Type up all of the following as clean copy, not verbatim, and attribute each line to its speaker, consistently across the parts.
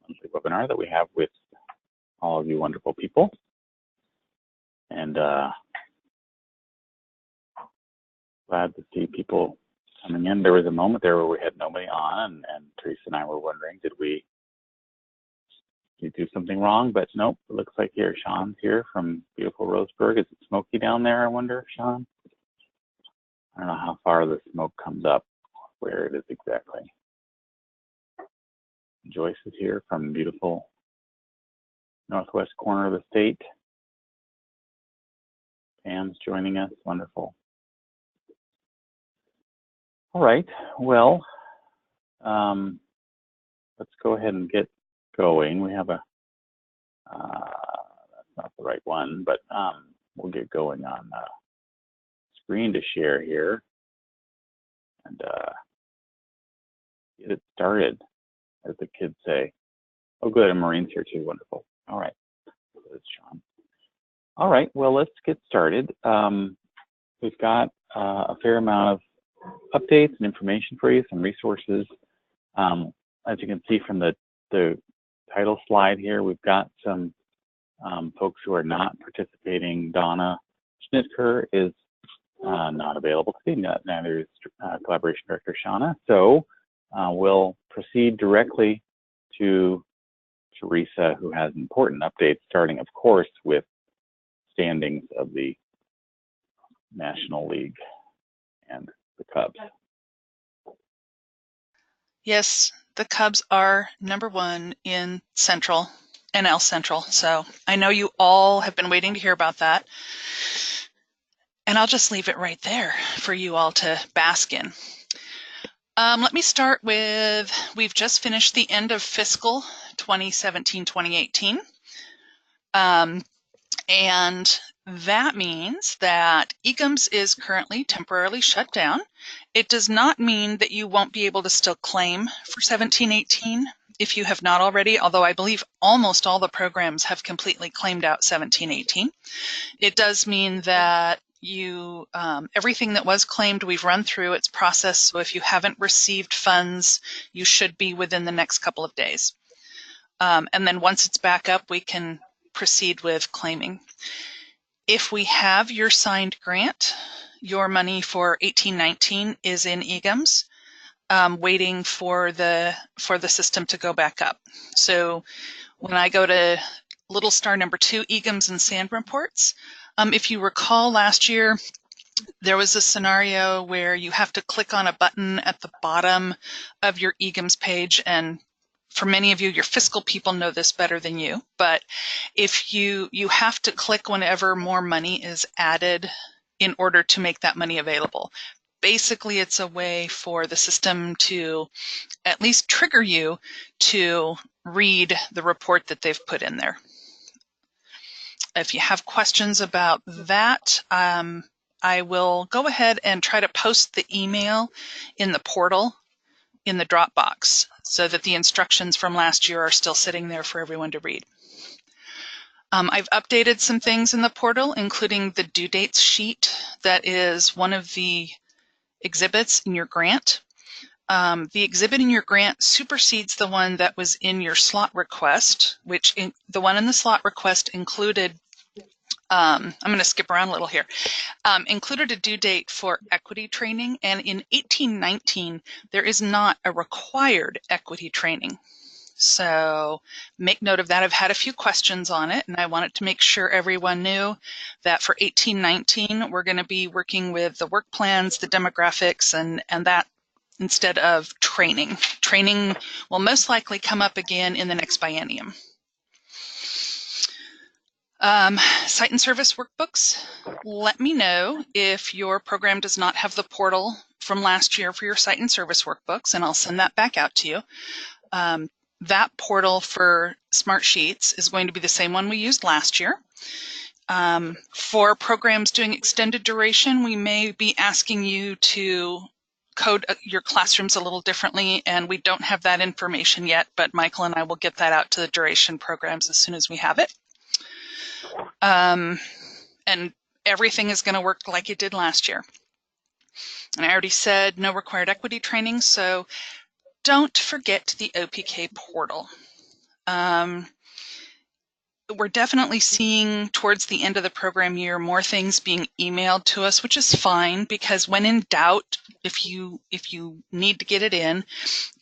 Speaker 1: monthly webinar that we have with all of you wonderful people. And glad to see people coming in. There was a moment there where we had nobody on, and Teresa and I were wondering, did we do something wrong? But nope, it looks like here, Sean's here from beautiful Roseburg. Is it smoky down there, I wonder, Sean? I don't know how far the smoke comes up, where it is exactly. Joyce is here from beautiful northwest corner of the state. Pam's joining us, wonderful. All right, well, let's go ahead and get going. We have a, that's not the right one, but we'll get going on screen to share here and get it started, as the kids say. Oh, good, and Maureen's here too, wonderful. All right, that's Sean. All right, well, let's get started. We've got a fair amount of updates and information for you, some resources. As you can see from the title slide here, we've got some folks who are not participating. Donna Schnitker is not available today, neither is Collaboration Director Shauna. So we'll proceed directly to Teresa, who has important updates, starting, of course, with standings of the National League and the Cubs.
Speaker 2: Yes, the Cubs are #1 in Central, NL Central. So I know you all have been waiting to hear about that. And I'll just leave it right there for you all to bask in. Let me start with, we've just finished the end of fiscal 2017-2018. And that means that EGMS is currently temporarily shut down. It does not mean that you won't be able to still claim for 17-18 if you have not already, although I believe almost all the programs have completely claimed out 17-18. It does mean that you everything that was claimed, we've run through its process. So if you haven't received funds, you should be within the next couple of days. And then once it's back up, we can proceed with claiming. If we have your signed grant, your money for 18-19 is in EGMS, waiting for the system to go back up. So when I go to little star number 2, EGMS and SAND reports, if you recall last year, there was a scenario where you have to click on a button at the bottom of your EGMS page, and for many of you, your fiscal people know this better than you, but if you have to click whenever more money is added in order to make that money available. Basically, it's a way for the system to at least trigger you to read the report that they've put in there. If you have questions about that, I will go ahead and try to post the email in the portal in the Dropbox so that the instructions from last year are still sitting there for everyone to read. I've updated some things in the portal, including the due dates sheet that is one of the exhibits in your grant. The exhibit in your grant supersedes the one that was in your slot request, which the one in the slot request included, I'm going to skip around a little here, included a due date for equity training, and in 18-19, there is not a required equity training. So make note of that. I've had a few questions on it, and I wanted to make sure everyone knew that for 18-19, we're going to be working with the work plans, the demographics, and that instead of training. Training will most likely come up again in the next biennium. Site and service workbooks. Let me know if your program does not have the portal from last year for your site and service workbooks, and I'll send that back out to you. That portal for Smart Sheets is going to be the same one we used last year. For programs doing extended duration, we may be asking you to code your classrooms a little differently, and we don't have that information yet, but Michael and I will get that out to the duration programs as soon as we have it. And everything is going to work like it did last year. And I already said no required equity training, so don't forget the OPK portal. We're definitely seeing towards the end of the program year more things being emailed to us, which is fine, because when in doubt, if you need to get it in,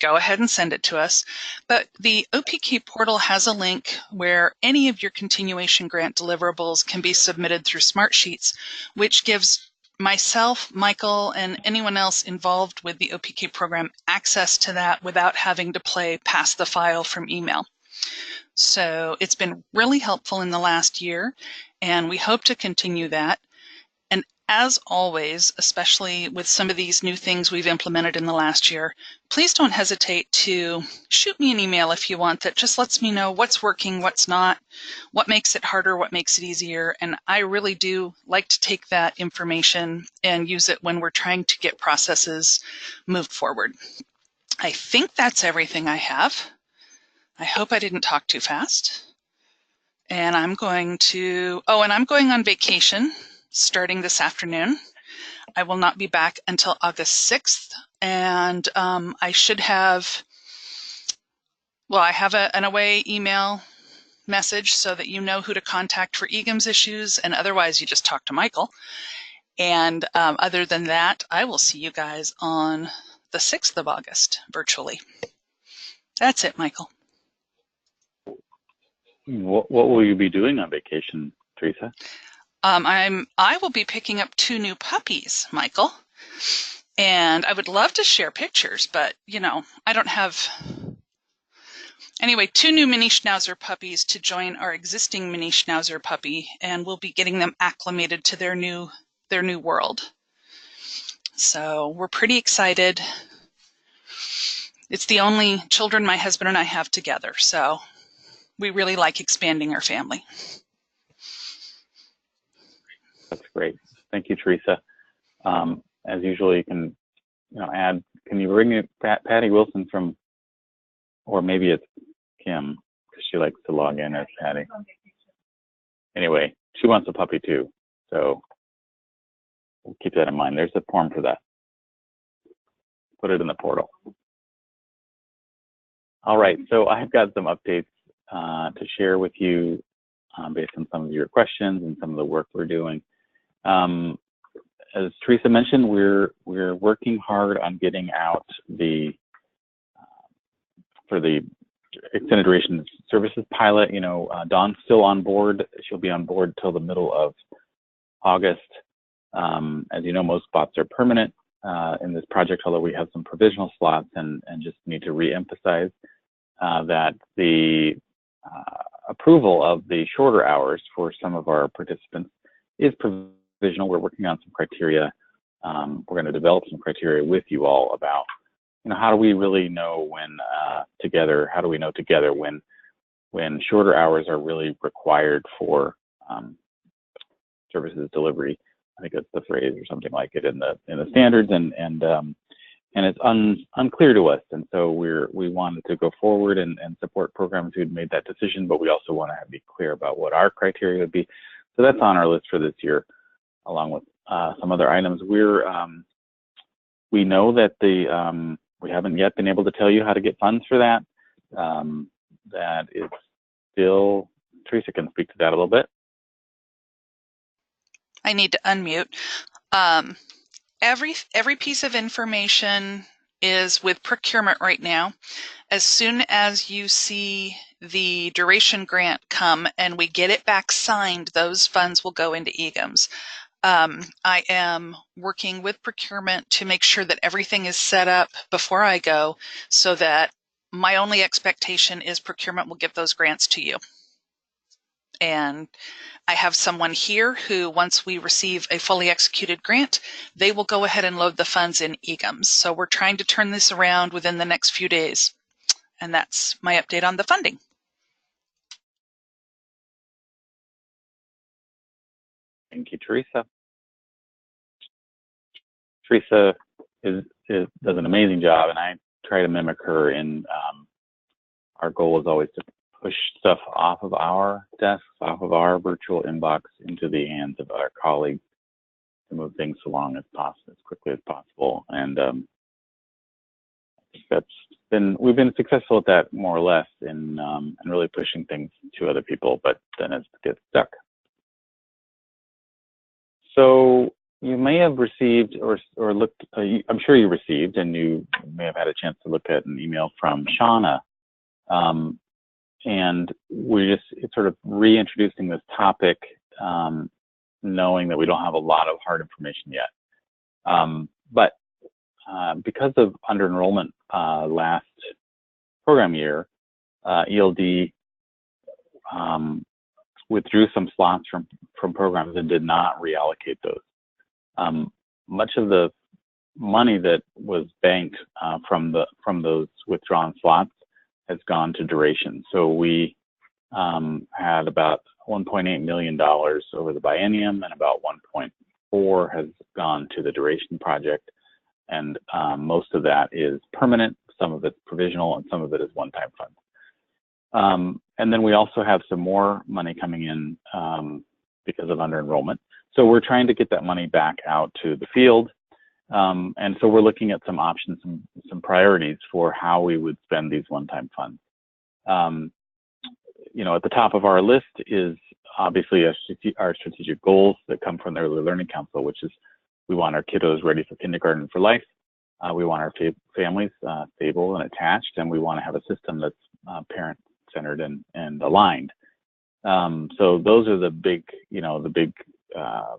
Speaker 2: go ahead and send it to us. But the OPK portal has a link where any of your continuation grant deliverables can be submitted through Smartsheets, which gives myself, Michael, and anyone else involved with the OPK program access to that without having to play pass the file from email. So it's been really helpful in the last year, and we hope to continue that. And as always, especially with some of these new things we've implemented in the last year, please don't hesitate to shoot me an email if you want that just lets me know what's working, what's not, what makes it harder, what makes it easier. And I really do like to take that information and use it when we're trying to get processes moved forward. I think that's everything I have. I hope I didn't talk too fast. And I'm going on vacation starting this afternoon. I will not be back until August 6th. And I have an away email message so that you know who to contact for EGIMS issues, and otherwise you just talk to Michael. And other than that, I will see you guys on the 6th of August virtually. That's it, Michael.
Speaker 1: What will you be doing on vacation, Teresa?
Speaker 2: I will be picking up 2 new puppies, Michael, and I would love to share pictures, but I don't have. Anyway, 2 new mini Schnauzer puppies to join our existing mini Schnauzer puppy, and we'll be getting them acclimated to their new world. So we're pretty excited. It's the only children my husband and I have together, so we really like expanding our family.
Speaker 1: That's great. Thank you, Teresa. As usual, you can add. Can you bring Patty Wilson from, or maybe it's Kim, because she likes to log in as Patty. Anyway, she wants a puppy too, so we'll keep that in mind. There's a form for that. Put it in the portal. All right, so I've got some updates to share with you based on some of your questions and some of the work we're doing. As Teresa mentioned, we're working hard on getting out for the extended duration services pilot. Dawn's still on board. She'll be on board till the middle of August. As you know, most spots are permanent in this project, although we have some provisional slots, and just need to re-emphasize that the approval of the shorter hours for some of our participants is provisional. We're working on some criteria. We're going to develop some criteria with you all about, how do we really know when together, how do we know together when shorter hours are really required for services delivery. I think that's the phrase or something like it in the standards, and it's unclear to us, and so we wanted to go forward and support programs who had made that decision, but we also want to be clear about what our criteria would be. So that's on our list for this year, along with some other items. We know that we haven't yet been able to tell you how to get funds for that. That is still, Teresa can speak to that a little bit.
Speaker 2: I need to unmute. Every piece of information is with procurement right now. As soon as you see the duration grant come and we get it back signed, those funds will go into EGIMS. I am working with procurement to make sure that everything is set up before I go, so that my only expectation is procurement will give those grants to you. And I have someone here who, once we receive a fully executed grant, they will go ahead and load the funds in EGIMS. So we're trying to turn this around within the next few days. And that's my update on the funding.
Speaker 1: Thank you, Teresa. Teresa does an amazing job, and I try to mimic her in our goal is always to push stuff off of our desks, off of our virtual inbox, into the hands of our colleagues to move things along as quickly as possible. And I think we've been successful at that more or less in really pushing things to other people, but then it gets stuck. So you may have received or looked, I'm sure you received, and you may have had a chance to look at an email from Shauna. And we're just sort of reintroducing this topic, knowing that we don't have a lot of hard information yet. But because of under enrollment last program year, ELD withdrew some slots from programs and did not reallocate those. Much of the money that was banked from those withdrawn slots has gone to duration. So we had about $1.8 million over the biennium, and about 1.4 has gone to the duration project. And most of that is permanent, some of it's provisional, and some of it is one-time funds. And then we also have some more money coming in because of under enrollment. So we're trying to get that money back out to the field. And so we're looking at some options, some priorities for how we would spend these one-time funds. You know, at the top of our list is obviously our strategic goals that come from the Early Learning Council, which is we want our kiddos ready for kindergarten for life. We want our families stable and attached, and we want to have a system that's parent-centered and aligned. So those are the big,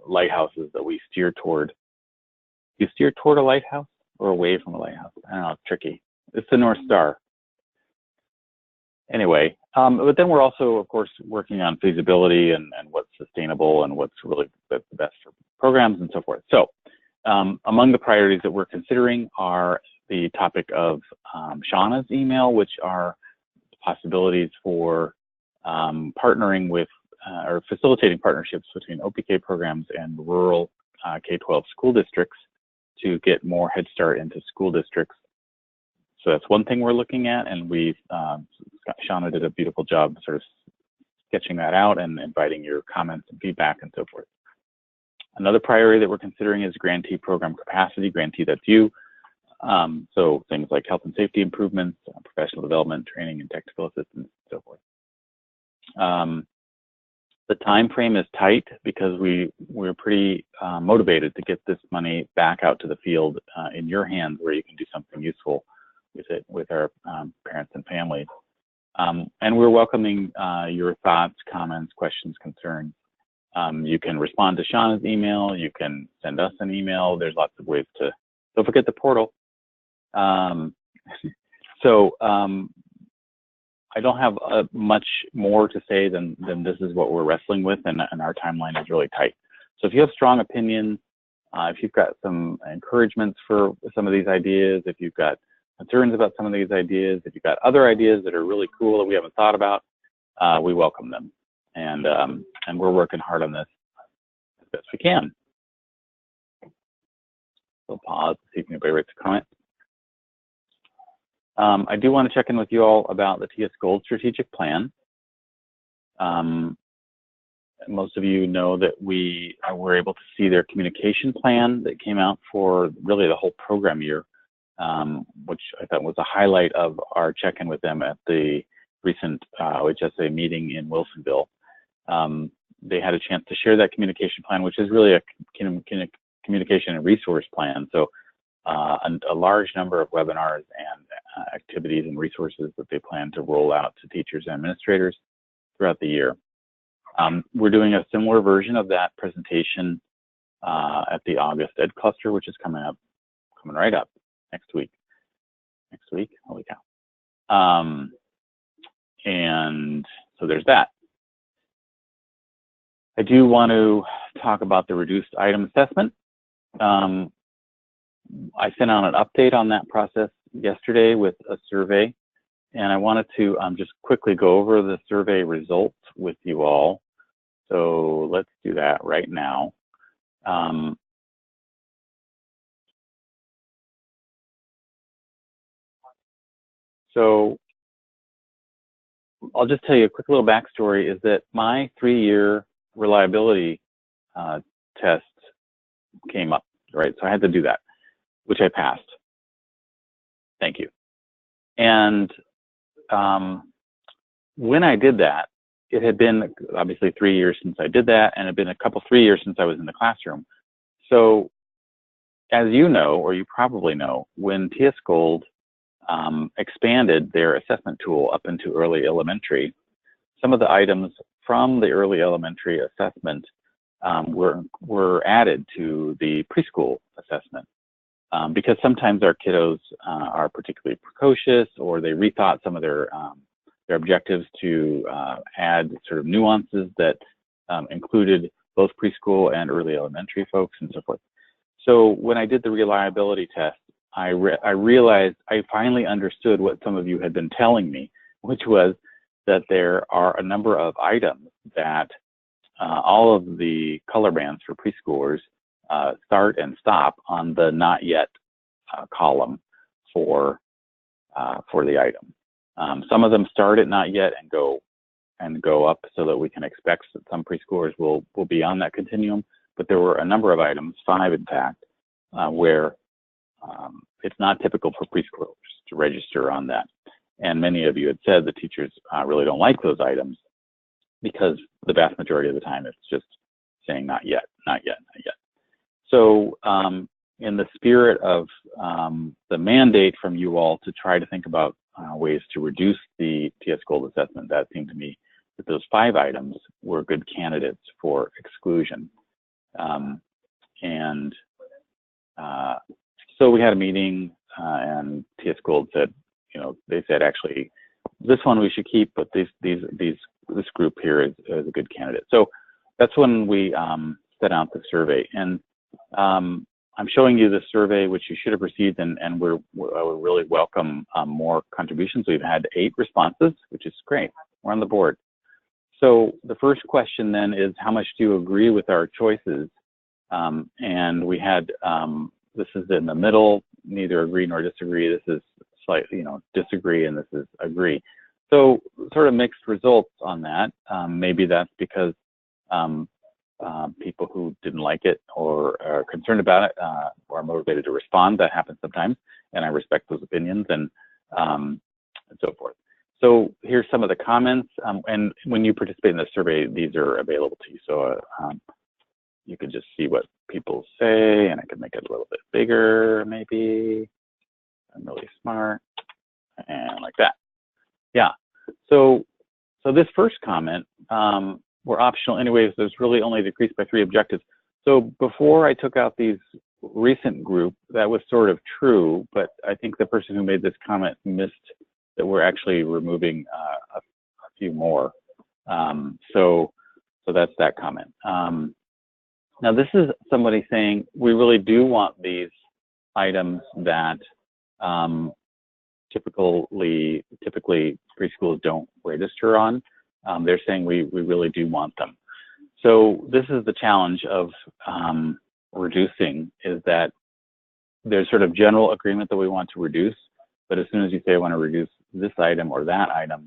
Speaker 1: lighthouses that we steer toward. You steer toward a lighthouse or away from a lighthouse? I don't know, it's tricky. It's the North Star. Anyway, but then we're also, of course, working on feasibility and what's sustainable and what's really the best for programs and so forth. So among the priorities that we're considering are the topic of Shauna's email, which are possibilities for partnering with or facilitating partnerships between OPK programs and rural K-12 school districts to get more Head Start into school districts. So that's one thing we're looking at, and Shauna did a beautiful job sort of sketching that out and inviting your comments and feedback and so forth. Another priority that we're considering is grantee program capacity. Grantee, that's you. So things like health and safety improvements, professional development, training, and technical assistance, and so forth. The time frame is tight because we're pretty motivated to get this money back out to the field in your hands, where you can do something useful with it with our parents and families. And we're welcoming your thoughts, comments, questions, concerns. You can respond to Shauna's email. You can send us an email. There's lots of ways to. Don't forget the portal. I don't have much more to say than this is what we're wrestling with, and our timeline is really tight. So if you have strong opinions, if you've got some encouragements for some of these ideas, if you've got concerns about some of these ideas, if you've got other ideas that are really cool that we haven't thought about, we welcome them. And we're working hard on this as best we can. So pause to see if anybody writes a comment. I do want to check in with you all about the TS Gold strategic plan. Most of you know that we were able to see their communication plan that came out for really the whole program year, which I thought was a highlight of our check-in with them at the recent OHSA meeting in Wilsonville. They had a chance to share that communication plan, which is really a communication and resource plan. So a large number of webinars and activities and resources that they plan to roll out to teachers and administrators throughout the year. We're doing a similar version of that presentation at the August Ed Cluster, which is coming right up next week. Holy cow. And so there's that. I do want to talk about the reduced item assessment. I sent out an update on that process yesterday with a survey, and I wanted to just quickly go over the survey results with you all. So let's do that right now. So I'll just tell you a quick little backstory is that my 3-year reliability test came up, right? So I had to do that, which I passed. Thank you. And when I did that, it had been obviously 3 years since I did that, and it had been 3 years since I was in the classroom. So as you know, or you probably know, when TS Gold expanded their assessment tool up into early elementary, some of the items from the early elementary assessment were added to the preschool assessment. Because sometimes our kiddos are particularly precocious, or they rethought some of their objectives to add sort of nuances that included both preschool and early elementary folks and so forth. So when I did the reliability test, I realized, I finally understood what some of you had been telling me, which was that there are a number of items that all of the color bands for preschoolers start and stop on the not yet column for the item. Some of them start at not yet and go up, so that we can expect that some preschoolers will be on that continuum. But there were a number of items, 5 in fact, where it's not typical for preschoolers to register on that. And many of you had said the teachers really don't like those items, because the vast majority of the time it's just saying not yet, not yet, not yet. So in the spirit of the mandate from you all to try to think about ways to reduce the TS Gold assessment, that seemed to me that those 5 items were good candidates for exclusion. So we had a meeting, and TS Gold said, they said actually this one we should keep, but this group here is a good candidate. So that's when we set out the survey. And I'm showing you the survey, which you should have received, and I would really welcome more contributions. We've had 8 responses, which is great. We're on the board. So the first question then is, how much do you agree with our choices? And we had, this is in the middle, neither agree nor disagree. This is slightly, disagree, and this is agree. So sort of mixed results on that. Maybe that's because people who didn't like it or are concerned about it are motivated to respond. That happens sometimes, and I respect those opinions, and so forth. So here's some of the comments, and when you participate in the survey, these are available to you. So you can just see what people say, and I can make it a little bit bigger, maybe. I'm really smart, and like that. Yeah. So this first comment, were optional anyways. There's really only decreased by 3 objectives. So before I took out these recent group, that was sort of true, but I think the person who made this comment missed that we're actually removing a few more. So that's that comment. Now this is somebody saying we really do want these items that typically preschools don't register on. They're saying we really do want them. So this is the challenge of reducing, is that there's sort of general agreement that we want to reduce, but as soon as you say I want to reduce this item or that item,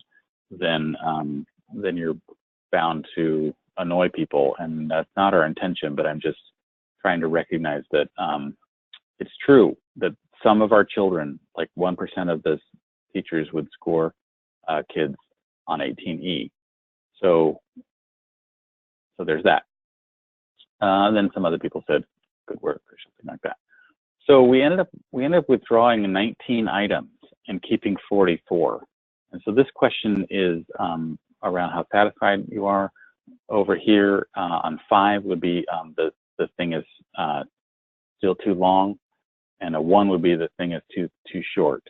Speaker 1: then you're bound to annoy people, and that's not our intention. But I'm just trying to recognize that it's true that some of our children, like 1% of the teachers, would score kids on 18E. So there's that. Then some other people said good work or something like that. So we ended up withdrawing 19 items and keeping 44. And so this question is around how satisfied you are. Over here on 5 would be the thing is still too long, and a 1 would be the thing is too short.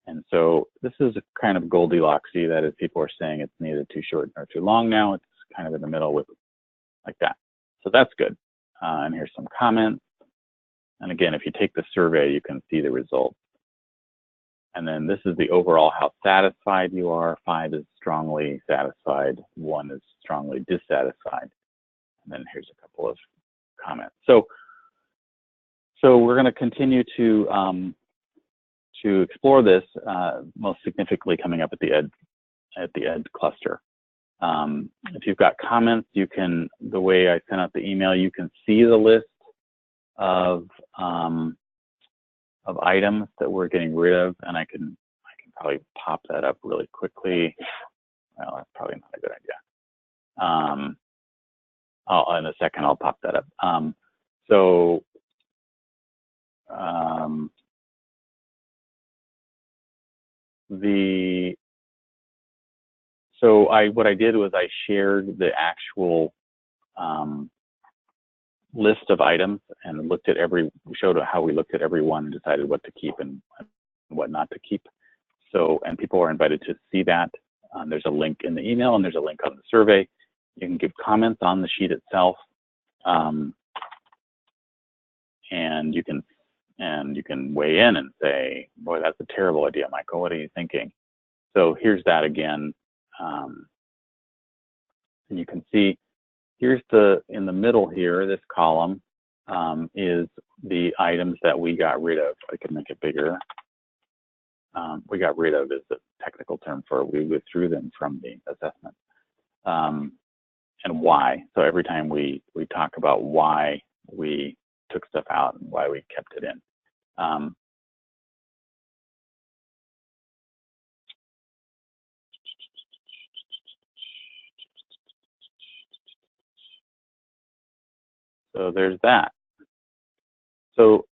Speaker 1: And so this is a kind of Goldilocks-y, that is, people are saying it's neither too short nor too long now. It's kind of in the middle with like that. So that's good. And here's some comments. And again, if you take the survey, you can see the results. And then this is the overall how satisfied you are. 5 is strongly satisfied. 1 is strongly dissatisfied. And then here's a couple of comments. So we're going to continue to explore this, most significantly coming up at the ED cluster. If you've got comments, you can, the way I sent out the email, you can see the list of items that we're getting rid of, and I can probably pop that up really quickly. Well, that's probably not a good idea. In a second, I'll pop that up. What I did was I shared the actual list of items and showed how we looked at every one and decided what to keep and what not to keep. And people are invited to see that. There's a link in the email and there's a link on the survey. You can give comments on the sheet itself, and you can weigh in and say, boy, that's a terrible idea, Michael. What are you thinking? So here's that again. And you can see here's in the middle here, this column is the items that we got rid of. I can make it bigger. We got rid of is the technical term for we withdrew them from the assessment. And why. So every time we talk about why we took stuff out and why we kept it in. So there's that. So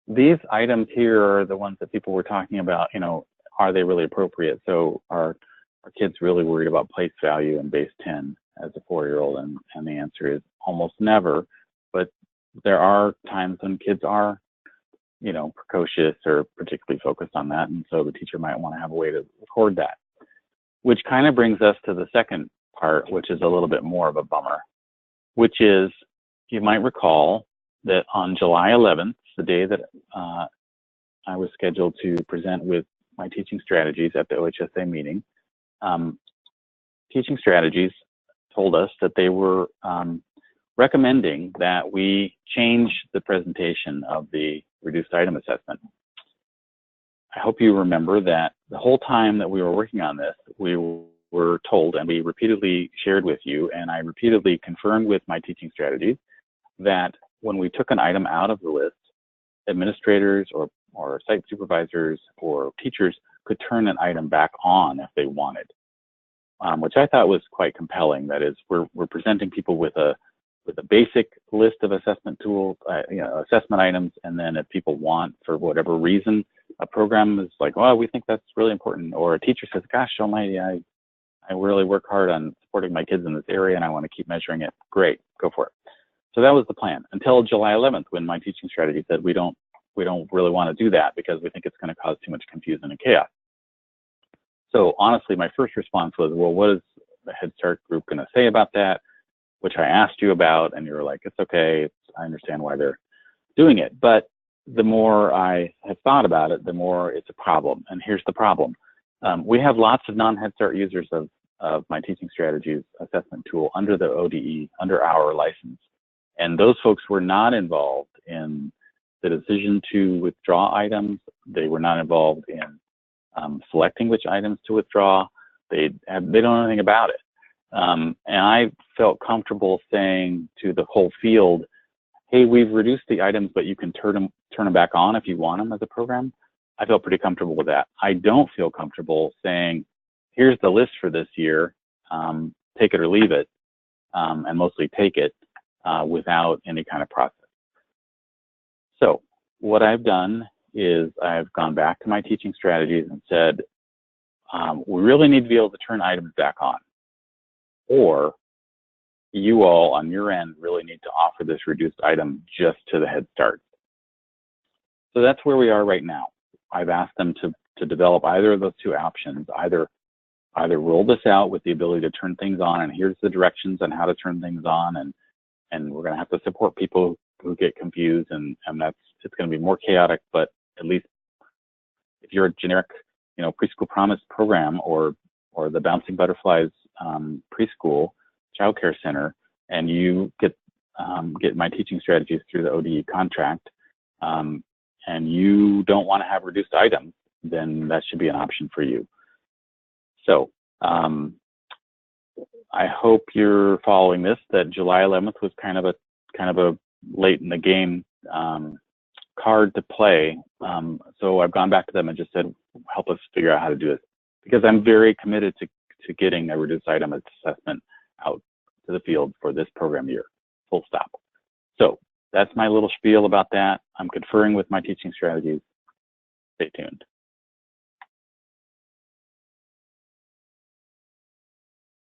Speaker 1: these items here are the ones that people were talking about, are they really appropriate? So are kids really worried about place value in base 10 as a 4-year-old? And the answer is almost never, but there are times when kids are, precocious or particularly focused on that. And so the teacher might want to have a way to record that, which kind of brings us to the second part, which is a little bit more of a bummer, which is you might recall that on July 11th, the day that I was scheduled to present with my teaching strategies at the OHSA meeting, teaching strategies told us that they were recommending that we change the presentation of the reduced item assessment. I hope you remember that the whole time that we were working on this, we were told, and we repeatedly shared with you, and I repeatedly confirmed with my teaching strategies, that when we took an item out of the list, administrators or site supervisors or teachers could turn an item back on if they wanted, which I thought was quite compelling. That is, we're presenting people with a basic list of assessment tools, assessment items, and then if people want, for whatever reason, a program is like, well, we think that's really important, or a teacher says, gosh almighty, I really work hard on supporting my kids in this area and I want to keep measuring it. Great, go for it. So that was the plan until July 11th, when my teaching strategy said we don't really want to do that because we think it's going to cause too much confusion and chaos. So honestly, my first response was, well, what is the Head Start group going to say about that? Which I asked you about, and you were like, it's okay. I understand why they're doing it. But the more I have thought about it, the more it's a problem. And here's the problem. We have lots of non-Head Start users of my teaching strategies assessment tool under the ODE, under our license. And those folks were not involved in the decision to withdraw items. They were not involved in selecting which items to withdraw. They don't know anything about it. And I felt comfortable saying to the whole field, hey, we've reduced the items, but you can turn them back on if you want them as a program. I felt pretty comfortable with that. I don't feel comfortable saying, here's the list for this year, take it or leave it, and mostly take it without any kind of process. So what I've done is I've gone back to my teaching strategies and said, we really need to be able to turn items back on. Or you all on your end really need to offer this reduced item just to the Head Start. So that's where we are right now. I've asked them to develop either of those two options, either roll this out with the ability to turn things on, and here's the directions on how to turn things on, and we're going to have to support people who get confused, and it's going to be more chaotic, but at least if you're a generic, preschool promise program or the Bouncing Butterflies preschool childcare center, and you get my teaching strategies through the ODE contract, and you don't want to have reduced items, then that should be an option for you. So I hope you're following this, that July 11th was kind of a late in the game card to play. So I've gone back to them and just said, help us figure out how to do this, because I'm very committed to getting a reduced item assessment out to the field for this program year, full stop. So that's my little spiel about that. I'm conferring with my teaching strategies. Stay tuned.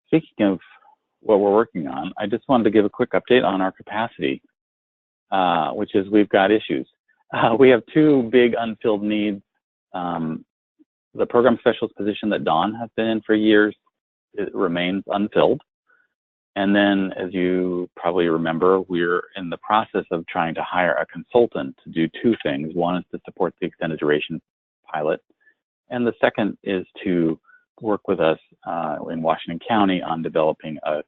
Speaker 1: Speaking of what we're working on, I just wanted to give a quick update on our capacity, which is we've got issues. We have two big unfilled needs. The program specialist position that Dawn has been in for years, it remains unfilled. And then, as you probably remember, we're in the process of trying to hire a consultant to do two things. One is to support the extended duration pilot, and the second is to work with us in Washington County on developing a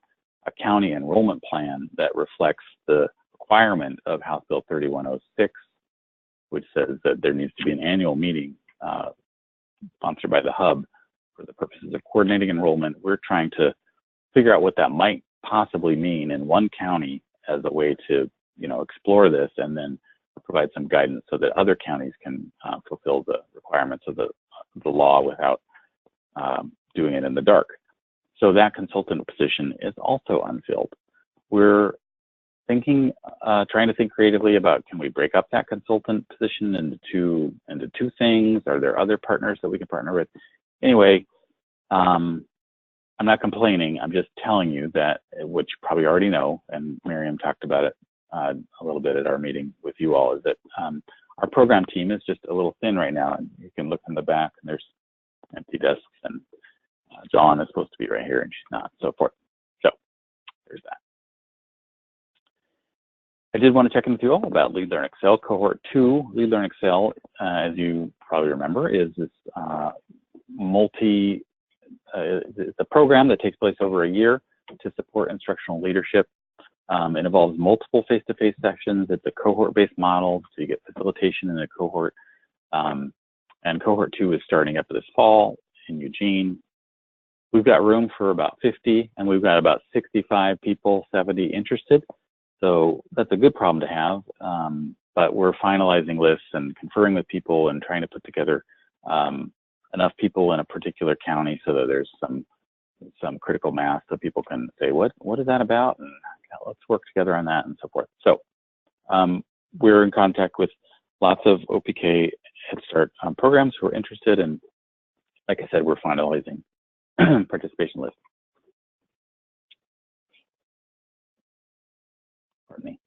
Speaker 1: county enrollment plan that reflects the requirement of House Bill 3106, which says that there needs to be an annual meeting sponsored by the Hub for the purposes of coordinating enrollment. We're trying to figure out what that might possibly mean in one county as a way to, explore this and then provide some guidance so that other counties can fulfill the requirements of the law without doing it in the dark. So that consultant position is also unfilled. We're thinking, trying to think creatively about, can we break up that consultant position into two things? Are there other partners that we can partner with? Anyway, I'm not complaining. I'm just telling you that, which you probably already know, and Miriam talked about it a little bit at our meeting with you all, is that our program team is just a little thin right now. And you can look in the back, and there's empty desks, and Dawn is supposed to be right here, and she's not, so forth. So there's that. I did want to check in with you all about Lead Learn Excel Cohort 2. Lead Learn Excel, as you probably remember, is this it's a program that takes place over a year to support instructional leadership. It involves multiple face-to-face sessions. It's a cohort-based model, so you get facilitation in a cohort. And Cohort 2 is starting up this fall in Eugene. We've got room for about 50, and we've got about 65 people, 70 interested. So that's a good problem to have, but we're finalizing lists and conferring with people and trying to put together enough people in a particular county so that there's some critical mass so people can say, what is that about? And let's work together on that and so forth. So we're in contact with lots of OPK Head Start programs who are interested, and like I said, we're finalizing participation lists. Pardon me.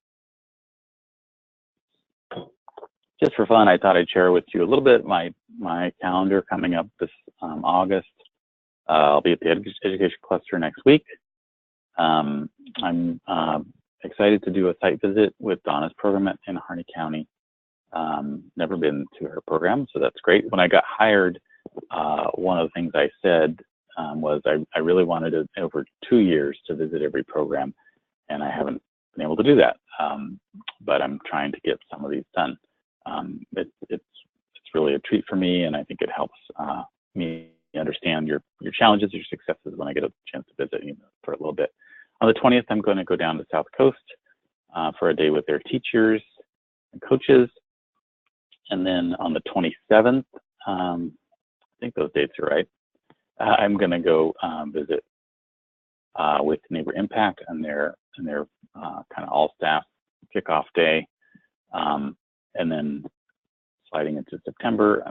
Speaker 1: Just for fun, I thought I'd share with you a little bit my calendar coming up this August. I'll be at the Education Cluster next week. I'm excited to do a site visit with Donna's program in Harney County. Never been to her program, so that's great. When I got hired, one of the things I said was I really wanted to, over 2 years, to visit every program, and I haven't been able to do that. But I'm trying to get some of these done. It's really a treat for me, and I think it helps me understand your challenges, your successes when I get a chance to visit you for a little bit. On the 20th, I'm going to go down to South Coast for a day with their teachers and coaches. And then on the 27th, I think those dates are right, I'm going to go visit with Neighbor Impact and their kind of all-staff kickoff day. And then sliding into September,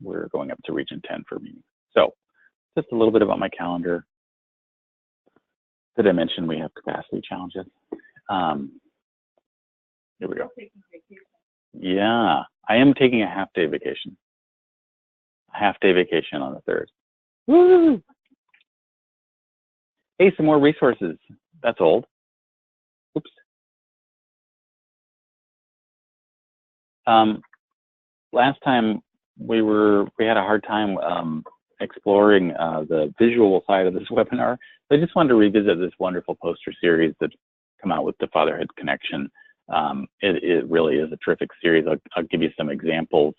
Speaker 1: we're going up to Region 10 for meetings. So just a little bit about my calendar. Did I mention we have capacity challenges? Here we go. Yeah, I am taking a half-day vacation. A half-day vacation on the 3rd. Woo! Hey, some more resources. That's old. Oops. Last time we had a hard time exploring the visual side of this webinar. So I just wanted to revisit this wonderful poster series that's come out with the Fatherhood Connection. It really is a terrific series. I'll give you some examples.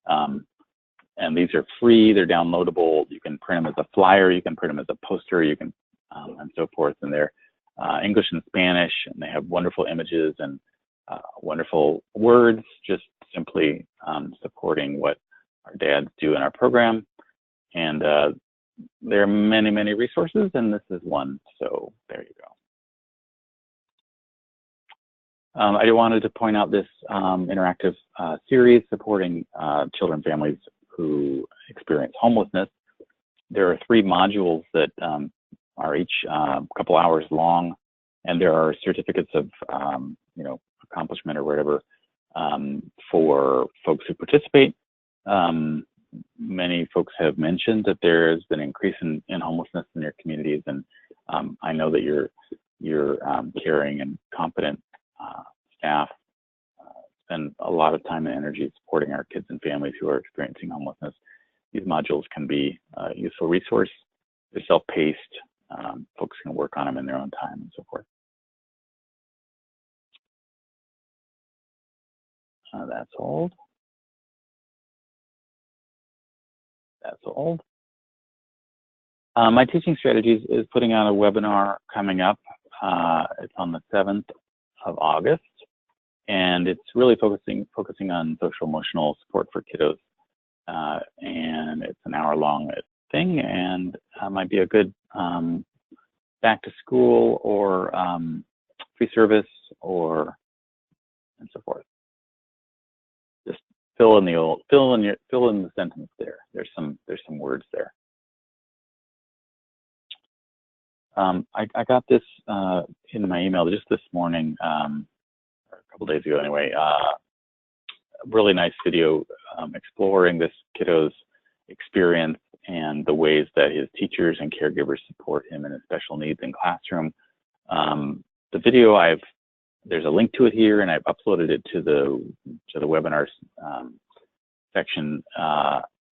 Speaker 1: And these are free, they're downloadable. You can print them as a flyer, you can print them as a poster, you can, and so forth. And they're English and Spanish, and they have wonderful images and wonderful words, just simply supporting what dads do in our program. And there are many, many resources, and this is one, so there you go. I wanted to point out this interactive series supporting children and families who experience homelessness. There are 3 modules that are each a couple hours long, and there are certificates of accomplishment or whatever for folks who participate. Many folks have mentioned that there has been an increase in homelessness in their communities, and I know that you're caring and competent staff spend a lot of time and energy supporting our kids and families who are experiencing homelessness. These modules can be a useful resource. They're self-paced. Folks can work on them in their own time and so forth. That's old. That's old. My Teaching Strategies is putting out a webinar coming up. It's on the 7th of August, and it's really focusing on social emotional support for kiddos. And it's an hour-long thing, and might be a good back to school or free service and so forth. Just fill in the sentence there. There's some words there. I got this in my email just this morning, or a couple days ago anyway. A really nice video exploring this kiddo's experience and the ways that his teachers and caregivers support him in his special needs in classroom. The video, there's a link to it here, and I've uploaded it to the webinars section,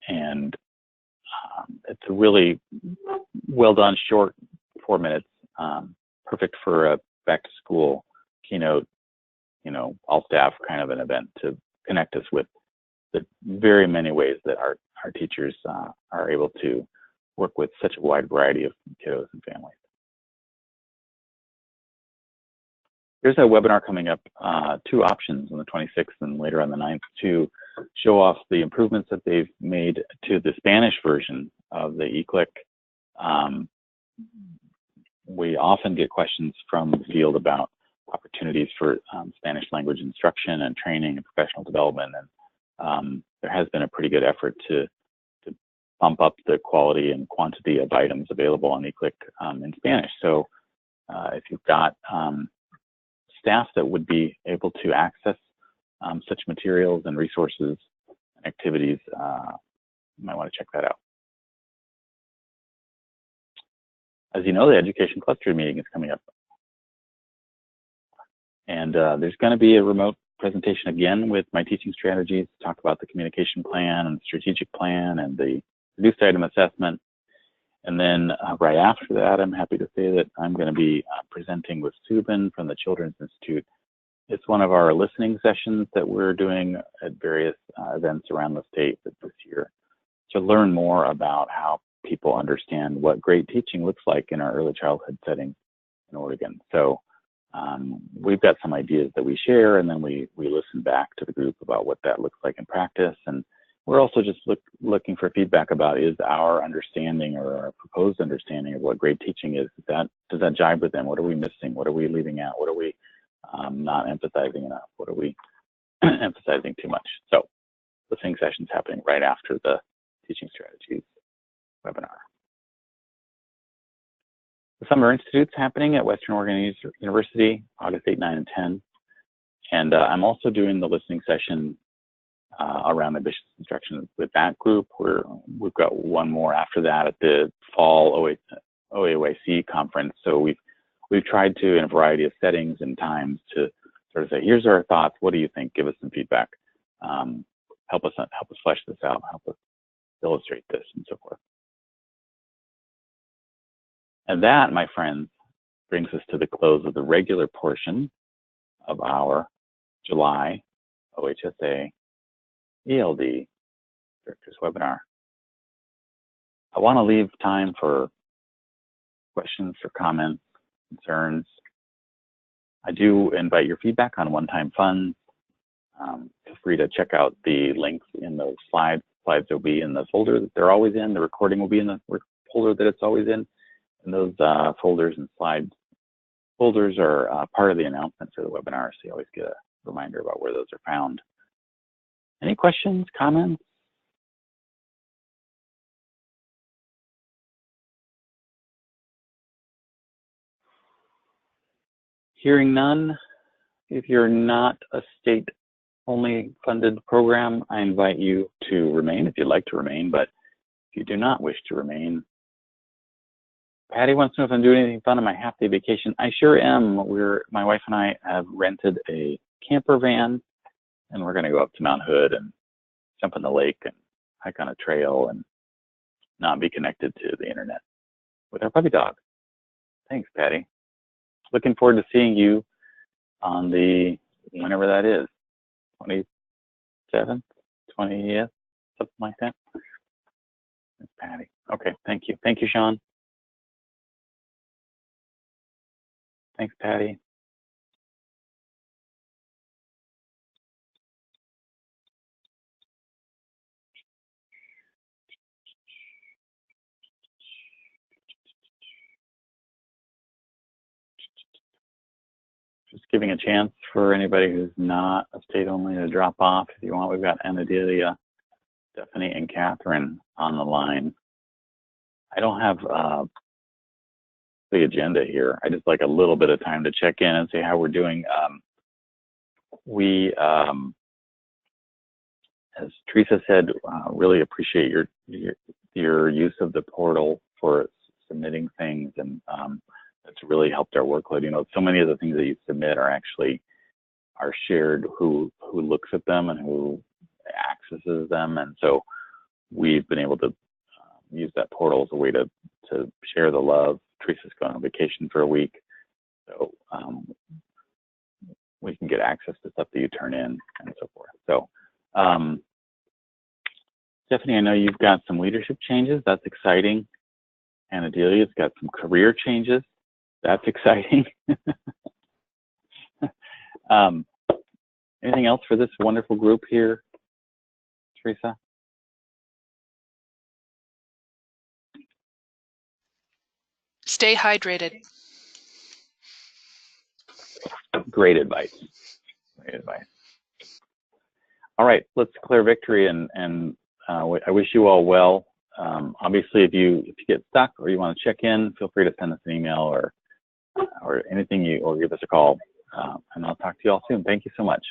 Speaker 1: and it's a really well done, short, 4 minutes, perfect for a back to school keynote, all staff kind of an event to connect us with the very many ways that our teachers are able to work with such a wide variety of kiddos and families. There's a webinar coming up, 2 options on the 26th and later on the 9th to show off the improvements that they've made to the Spanish version of the eClick. We often get questions from the field about opportunities for Spanish language instruction and training and professional development, and there has been a pretty good effort to bump up the quality and quantity of items available on eClick in Spanish. So if you've got staff that would be able to access such materials and resources and activities, you might want to check that out. As you know, the Education Cluster meeting is coming up. And there's going to be a remote presentation again with My Teaching Strategies to talk about the communication plan and strategic plan and the reduced item assessment. And then right after that, I'm happy to say that I'm going to be presenting with Subin from the Children's Institute. It's one of our listening sessions that we're doing at various events around the state this year to learn more about how people understand what great teaching looks like in our early childhood setting in Oregon. So we've got some ideas that we share, and then we listen back to the group about what that looks like in practice. And we're also just looking for feedback about, is our understanding or our proposed understanding of what great teaching is, does that jibe with them? What are we missing? What are we leaving out? What are we not emphasizing enough? What are we emphasizing too much? So listening sessions happening right after the Teaching Strategies webinar. The Summer Institute's happening at Western Oregon University, August 8, 9, and 10. And I'm also doing the listening session around ambitious instruction with that group. We've got one more after that at the fall OAYC conference. So we've tried to, in a variety of settings and times, to sort of say, here's our thoughts. What do you think? Give us some feedback. Help us flesh this out. Help us illustrate this, and so forth. And that, my friends, brings us to the close of the regular portion of our July OHSA ELD Directors Webinar. I want to leave time for questions or comments, concerns. I do invite your feedback on one-time funds. Feel free to check out the links in those slides slides will be in the folder that they're always in. The recording will be in the folder that it's always in. And those folders and slides folders are part of the announcement for the webinar, so you always get a reminder about where those are found. Any questions, comments? Hearing none, if you're not a state-only funded program, I invite you to remain if you'd like to remain, but if you do not wish to remain, Patty wants to know if I'm doing anything fun on my half-day vacation. I sure am. My wife and I have rented a camper van, and we're going to go up to Mount Hood and jump in the lake and hike on a trail and not be connected to the internet with our puppy dog. Thanks, Patty. Looking forward to seeing you on the, whenever that is, 27th, 20th, something like that. That's Patty. Okay, thank you. Thank you, Sean. Thanks, Patty. Just giving a chance for anybody who's not a state only to drop off. If you want, we've got Anadelia, Stephanie, and Catherine on the line. I don't have the agenda here. I just like a little bit of time to check in and see how we're doing. As Teresa said, really appreciate your use of the portal for submitting things, and it's really helped our workload. You know, so many of the things that you submit are shared who looks at them and who accesses them, and so we've been able to use that portal as a way to share the love. Teresa's going on vacation for a week, so we can get access to stuff that you turn in and so forth. So Stephanie, I know you've got some leadership changes. That's exciting. And Adelia's got some career changes. That's exciting. Anything else for this wonderful group here, Teresa?
Speaker 2: Stay hydrated.
Speaker 1: Great advice. Great advice. All right, let's declare victory, and I wish you all well. Obviously, if you get stuck or you want to check in, feel free to send us an email or anything, or give us a call, and I'll talk to you all soon. Thank you so much.